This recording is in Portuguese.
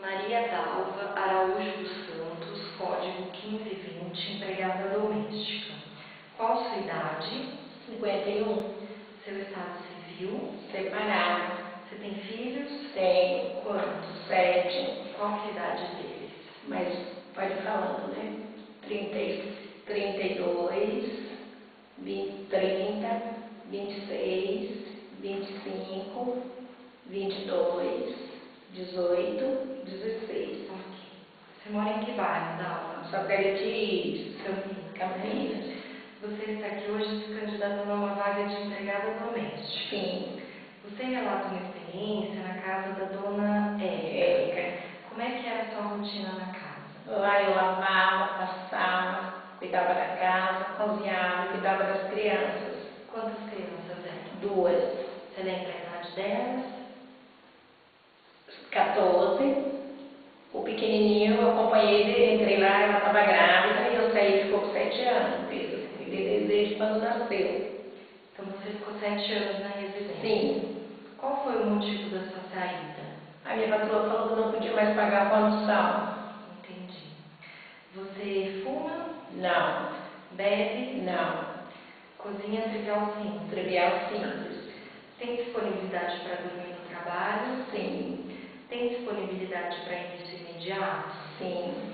Maria Dalva Araújo dos Santos, código 1520, empregada doméstica. Qual sua idade? 51. Seu estado civil? Separado. Você tem filhos? Tenho. Quantos? 7. Qual que é a idade deles? Mas pode ir falando, né? 32, 30, 26, 25, 22, 18, 16. Ok. Você mora em que bairro, Dalva? Sacaretis, Campinas. Você está aqui hoje se candidatando a uma vaga de empregada doméstica. Sim. Você relata uma experiência na casa da dona Érica. Como é que era a sua rotina na casa? Lá eu lavava, passava, cuidava da casa, cozinhava, cuidava das crianças. Quantas crianças eram? 2. Você lembra a idade delas? 14. O pequenininho eu acompanhei dele, entrei lá, ela estava grávida e eu saí, ficou com 7 anos. Cuidei desde quando nasceu. Então você ficou 7 anos na residência? Sim. Qual foi o motivo da sua saída? A minha patroa falou que eu não podia mais pagar a condução. Entendi. Você fuma? Não. Bebe? Não. Cozinha trivial simples? Trivial simples. Tem disponibilidade para dormir no trabalho? Sim. Tem disponibilidade para início imediato? Sim.